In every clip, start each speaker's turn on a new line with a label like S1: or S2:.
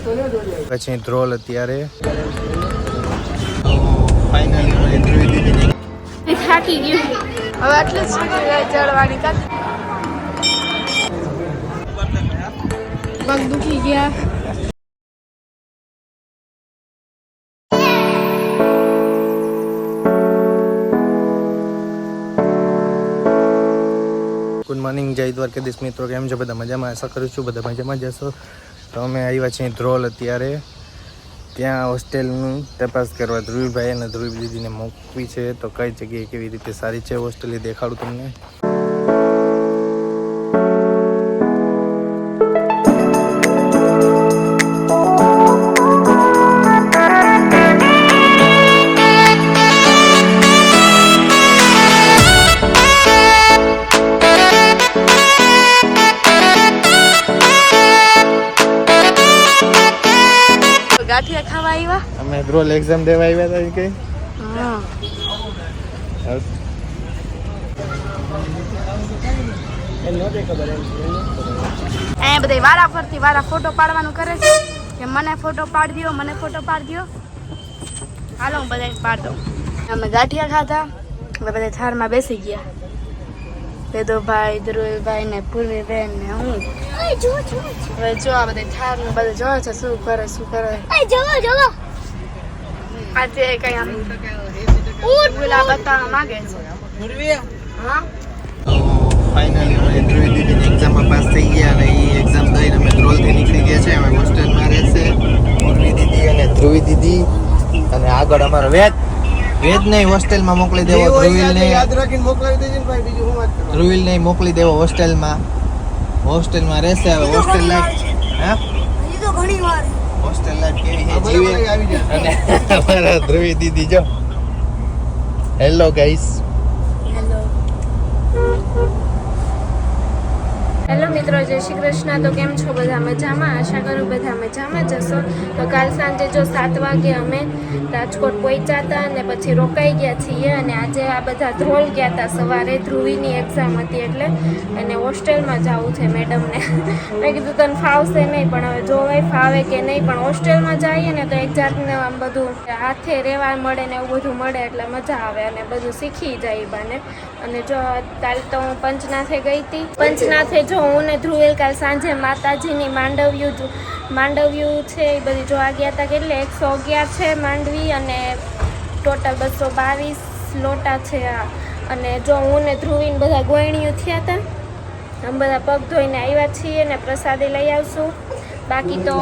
S1: પછી ધ્રોલ અત્યારે
S2: થાકી ગયું હવે આટલું જ ચડવાની પગ દુખી ગયા.
S1: ગુડ મોર્નિંગ, જય દ્વારકાધીશ મિત્રો. કેમ છો બધા? મજામાં? આશા કરું છું બધા મજામાં જશો. તો અમે આવ્યા છીએ ધ્રોલ અત્યારે. ત્યાં હોસ્ટેલનું તપાસ કરવા ધ્રુવીભાઈ અને ધ્રુવી દીદીને મોકવી છે. તો કઈ જગ્યાએ કેવી રીતે સારી છે હોસ્ટેલ એ દેખાડું તમને.
S2: ગાંઠિયા ખાવા આવ્યા.
S1: અમે ધ્રોલ એક્ઝામ દેવા આવ્યા હતા કઈ.
S2: અહીંયા બધા વારા ફરતી વારા ફોટો પાડવાનું કરે છે કે મને ફોટો પાડી દો, મને ફોટો પાડી દો. હાલો હું બધા પાડ દઉં. અમે ગાંઠિયા ખાધા એટલે બધા થાળમાં બેસી ગયા. વેદોભાઈ, ધ્રુવીભાઈ ને પૂર્વીબેન ને હું. હવે જો આ બધા થાળ ને બધા જોવે છે શું કરે આજે કઈ આમ બોલા બતાવવા માંગે છે. હા
S1: ફાઇનલી ધ્રુવી દીદીની એક્ઝામમાં પાસ થઈ ગયા અને એ એક્ઝામ દઈને અમે ધ્રોલથી નીકળી ગયા છે. અમે હોસ્ટેલમાં રહેશે પૂર્વી દીદી અને ધ્રુવી દીદી. અને આગળ અમારો વેદ નહીં હોસ્ટેલમાં મોકલી દેવો. ધ્રુવીલને યાદ રાખીને મોકલાવી દેજો ને ભાઈ. બીજું હું વાત કરું. ધ્રુવીલને મોકલી દેવો હોસ્ટેલમાં રહેશે. હવે હોસ્ટેલ લાઈફ હજી તો ઘણી વાર હોસ્ટેલ લાઈફ કેવી છે જીવે. અને અમારા ધ્રુવી દીદી જો. Hello guys.
S2: હેલો મિત્રો, જય શ્રી કૃષ્ણ. તો કેમ છો બધા? મજામાં? આશા કરું બધા મજામાં જશો. તો કાલ સાંજે જો 7 વાગે અમે રાજકોટ પહોંચ્યા હતા અને પછી રોકાઈ ગયા છીએ. અને આજે આ બધા ધ્રોલ ગયા હતા સવારે. ધ્રુવીની એક્ઝામ હતી એટલે અને હોસ્ટેલમાં જવું છે મેડમને. મેં કીધું તને ફાવશે નહીં, પણ હવે જોવાય ફાવે કે નહીં. પણ હોસ્ટેલમાં જઈએ ને તો એક જાતને આમ બધું હાથે રહેવા મળે ને એવું બધું મળે એટલે મજા આવે અને બધું શીખી જાય બાને. અને જો કાલ તો હું પંચનાથે ગઈ હતી. પંચનાથે જો હું ને ધ્રુવેલ કાલ સાંજે માતાજીની માંડવ્યું છે એ બધી જોવા ગયા હતા. કેટલે 111 છે માંડવી અને ટોટલ 222 લોટા છે. અને જો હું ને ધ્રુવીને બધા ગોયણીઓ થયા હતા. આમ બધા પગ ધોઈને આવ્યા છીએ ને પ્રસાદી લઈ આવશું. બાકી તો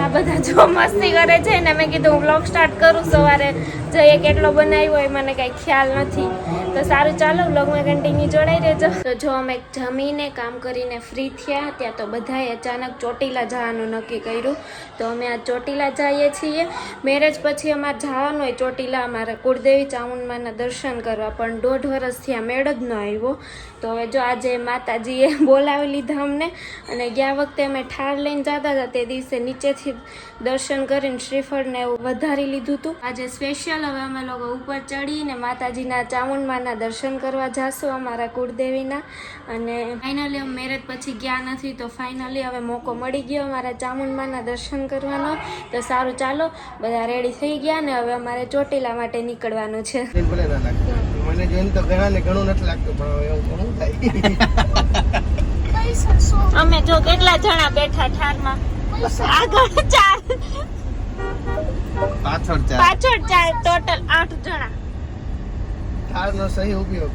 S2: આ બધા જો મસ્તી કરે છે ને મેં કીધું હું વ્લોગ સ્ટાર્ટ કરું. સવારે જઈએ કેટલો બનાવ્યો હોય મને કાંઈ ખ્યાલ નથી. તો સારું ચાલો વ્લોગમાં કન્ટિન્યુ જોડાઈ રહેજો. તો જો અમે જમીને કામ કરીને ફ્રી થયા ત્યાં તો બધાએ અચાનક ચોટીલા જવાનું નક્કી કર્યું. તો અમે આ ચોટીલા જઈએ છીએ. મેરેજ પછી અમારે જવાનું હોય ચોટીલા અમારા કુળદેવી ચામુંડમાના દર્શન કરવા, પણ 1.5 વર્ષથી આ મેળ જ ન આવ્યો. તો હવે જો આજે માતાજીએ બોલાવી લીધા અમને. અને ગયા વખતે અમે ઠાર લઈને જતા હતા તે દિવસે નીચેથી દર્શન કરીને શ્રીફળને એવું વધારી લીધું હતું. આજે સ્પેશિયલ હવે અમે લોકો ઉપર ચડીને માતાજીના ચામુંડમાના દર્શન કરવા જાશું અમારા કુળદેવીના. અને ફાઇનલી અમે મેરેજ પછી ગયા નથી તો ફાઇનલી હવે મોકો મળી ગયો અમારા ચામુંડમાના દર્શન કરવાનો. તો સારું ચાલો બધા રેડી થઈ ગયા ને હવે અમારે ચોટીલા માટે નીકળવાનું છે.
S1: મને જોઈને તો ઘણાને ઘણું નથી લાગતું, પણ હવે એવું ઘણું થાય.
S2: અમે જો કેટલા જણા બેઠા ઠારમાં. આગળ 4
S1: પાછળ 4
S2: ટોટલ 8 જણા.
S1: ઠારનો સહી ઉપયોગ.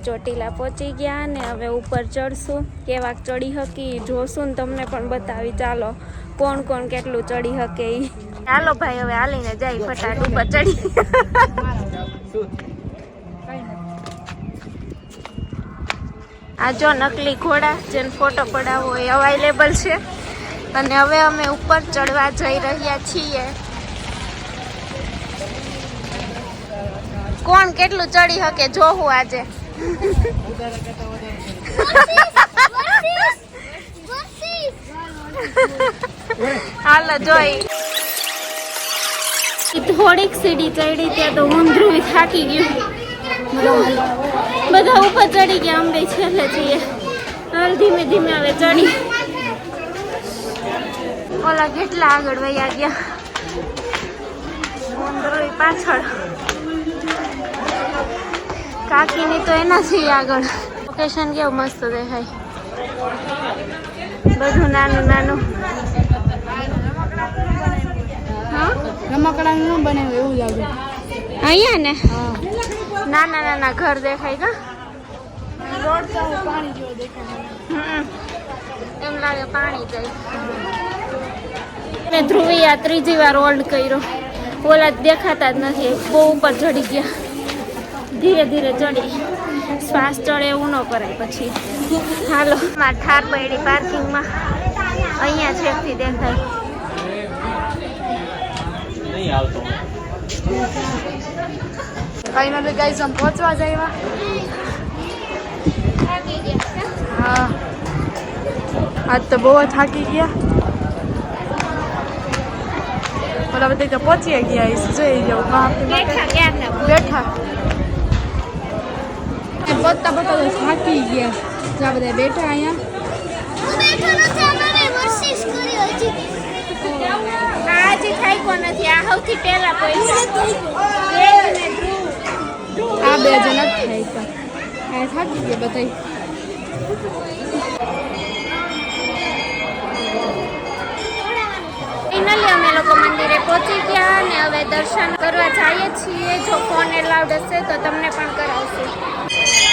S2: ચોટીલા પહોંચી ગયા ને હવે ઉપર ચડશું. કેવાક ચડી હકી જોશું ને તમને પણ બતાવી. ચાલો કોણ કોણ કેટલું ચડી શકે ઈ. ચાલો ભાઈ હવે હાલીને જાય ફટાક ઉપર ચડી. આ જો નકલી ઘોડા જેને ફોટો પડાવવો એ અવેલેબલ છે. અને હવે અમે ઉપર ચડવા જઈ રહ્યા છીએ. કોણ કેટલું ચડી શકે જોવું આજે. હાલો જોઈ થોડીક સીડી ચડી ત્યાં તો ઊંધરું થાકી ગયું બધા ઉપર ચડી ગયા અમે છેલ્લે છીએ હાલ ધીમે ધીમે હવે ચડી ઓલા કેટલા આગળ વયા ગયા ઊંધરું પાછળ કાકીની તો એનાથી આગળ લોકેશન કેવું મસ્ત દેખાય બધું નાનું નાનું
S3: રમકડાનું બનાવ્યું એવું લાગે
S2: અહીંયા ને નાના નાના ઘર દેખાય કા
S3: રોડ તો પાણી જેવો દેખાય
S2: એમ લાગે પાણી જાય મેં ધ્રુવી આ ત્રીજી વાર હોલ્ડ કર્યો ઓલા દેખાતા જ નથી બહુ ઉપર ચડી ગયા ધીરે ધીરે ચડી શ્વાસ ચડે એવું ન કરાય પછી હાલો માં ઠાર પડી પાર્કિંગમાં અહીંયા છેકથી દેખાય
S3: ફાઇનલી ગાઈસ हम પહોંચવા જઈવા હા આજ તો બહુ થાકી ગયા ઓલા બધા તો પહોંચી ગયા જોઈ જાવ બેઠા પત્તા પત્તા તો થાકી ગયા જ્યાં બધા બેઠા અહીંયા
S2: હજી થાક્યો નથી આ સૌથી પહેલા પૈસા
S3: આ બે જણા જ થાય આ થાકી ગયા બધા
S2: ફાઇનલી અમે લોકો મંદિરે પહોંચી ગયા અને હવે દર્શન કરવા જઈએ છીએ જો ફોન એલાઉડ હશે તો તમને પણ કરાવશું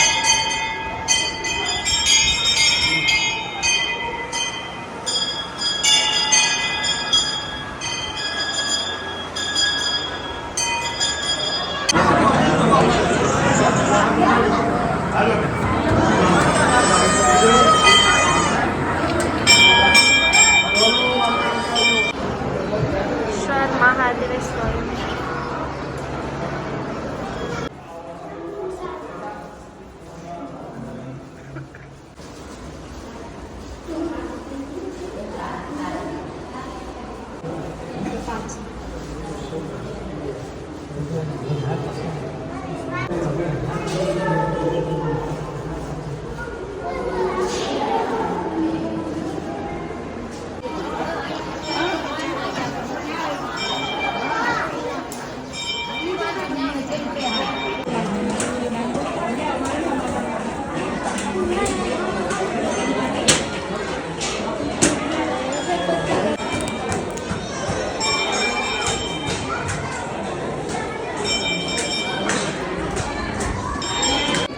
S2: મહાદેવેશ્વર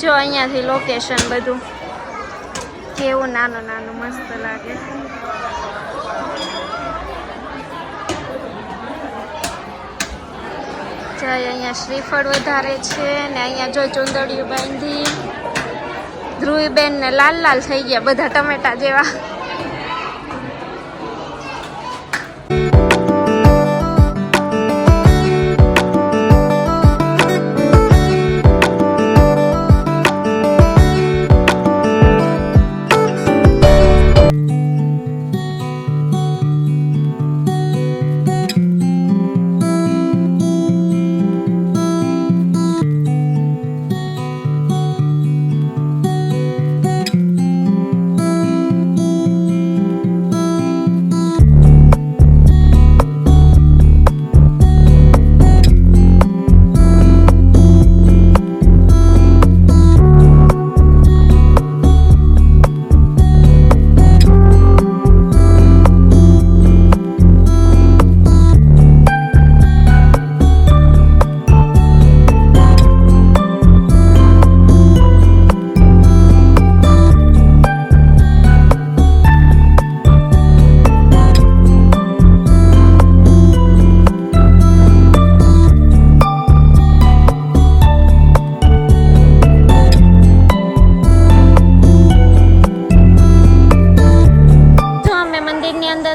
S2: જો અહીંયાથી લોકેશન બધું કેવું નાનું નાનું મસ્ત લાગે જય અહીંયા શ્રીફળ વધારે છે ને અહીંયા જો ચુંદડીયું બાંધી ધ્રુવીબેન ને લાલ લાલ થઈ ગયા બધા ટમેટા જેવા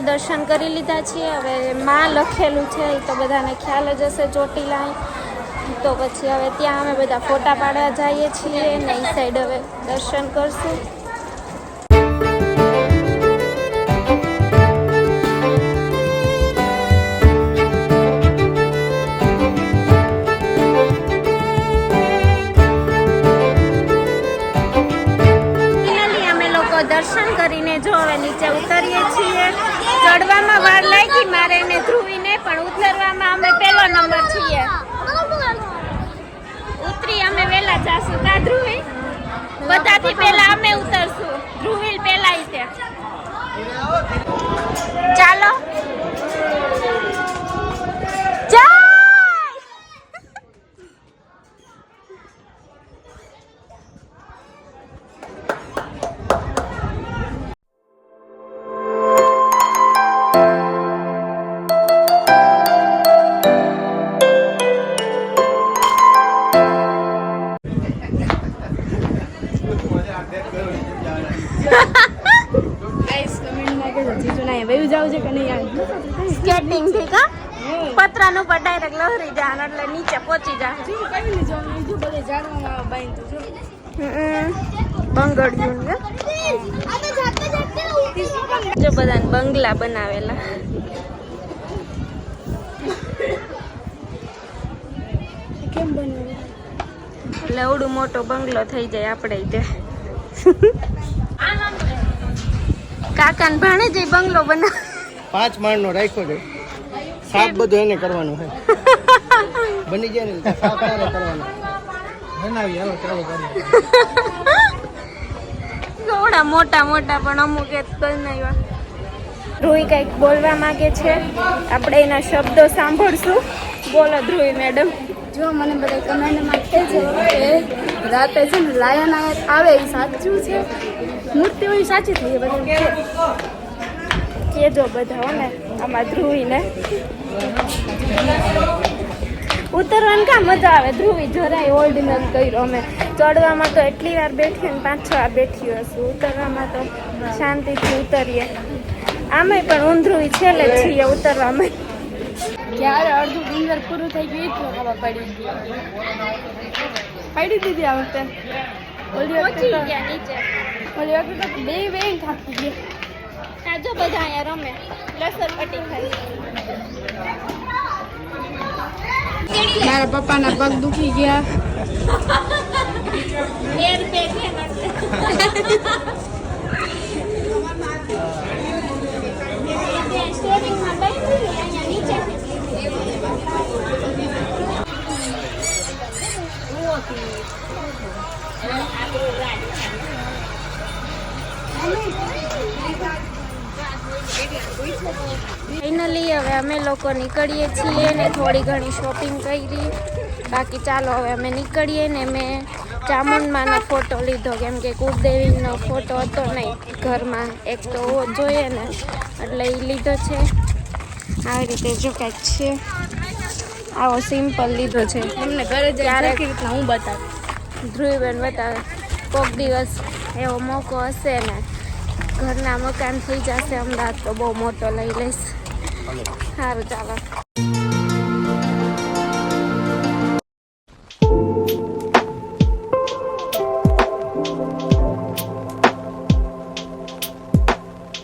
S2: દર્શન કરી લીધા છીએ હવે માં લખેલું છે એ તો બધાને ખ્યાલ જ હશે ચોટીલા તો પછી હવે ત્યાં અમે બધા ફોટા પાડવા જઈએ છીએ ને એ સાઈડ હવે દર્શન કરશું દર્શન કરીને જો હવે નીચે ઉતરીએ છીએ. ચડવામાં વાર લાગી મારે ને ધ્રુવીને, પણ ઉતરવામાં અમે પહેલો નંબર છીએ. ઉતરી અમે વહેલા જાશું કા ધ્રુવી? બધાથી પહેલા અમે ઉતરશું. ધ્રુવીલ પહેલા ઈ તે. ચાલો જય. સ્કેટિંગ થી કા પતરાનું પર ડાયરેક્ટ લહરી જાય એટલે નીચે પહોંચી જાય. બંગડિયું જો બધા બંગલા બનાવેલા. કેમ બનાવે? એટલે એવડું મોટો બંગલો થઈ જાય આપણે તે. કાકા ને ભાણે જઈ બંગલો બનાવે.
S1: 5 માળનો રાખ્યો છે. સાફ બધું એને કરવાનું છે. બની જાય ને સાફ તારે કરવાનું. બનાવી હાલો ચાલો કરીએ.
S2: થોડા મોટા મોટા પણ અમુક એ બનાવ્યા. ધ્રુવી કંઈક બોલવા માંગે છે, આપણે એના શબ્દો સાંભળશું. બોલો ધ્રુવી મેડમ.
S3: જો મને બધા કમેન્ટમાં કહે છે કે રાતે છે ને લાયન આવે એ સાચું છે, મૂર્તિ હોય સાચી થઈ બધા
S2: કેજો બધા હો ને આમાં ધ્રુવીને ઉતરવાની કા મજા આવે. ધ્રુવી જરાય હોલ્ડ નથી કર્યો અમે. ચડવામાં તો એટલી વાર બેઠી ને 5-6 વાર બેઠી હશું. ઉતરવામાં તો શાંતિથી ઉતરીએ. આમે પણ ઊંધ્રુવી છેલ્લે છીએ ઉતરવામાં.
S3: ક્યારે અડધું ડુંગર પૂરું થઈ ગયું એટલું ખબર પડી દીધી આ વખતે. ઓલી
S2: પહોંચી
S3: વખતે
S2: ગયા નીચે.
S3: તો બે થાકી ગયા.
S2: આ જો બધા અહીંયા રમે લસરપટ્ટી ખાઈ.
S3: મારા પપ્પાના પગ દુખી ગયા.
S2: એર પેક હે સ્ટેરિંગમાં બેસી અહીંયા નીચે. ફાઇનલી હવે અમે લોકો નીકળીએ છીએ ને થોડી ઘણી શોપિંગ કરી. બાકી ચાલો હવે અમે નીકળીએ ને મેં ચામુંડમાનો ફોટો લીધો કેમ કે કુળદેવીનો ફોટો હતો નહીં ઘરમાં, એક તો હોવો જોઈએ ને એટલે એ લીધો છે. આવી રીતે જો કાંઈક છે, આવો સિમ્પલ લીધો છે.
S3: તમને ઘરે જાય રીતના હું બતાવું.
S2: ધ્રુવીબેન બતાવે કોઈક દિવસ એવો મોકો હશે ને ઘરના મકાન થઈ જશે અમદાવાદ તો બહુ મોટો લઈ લઈશ. સારું ચાલો.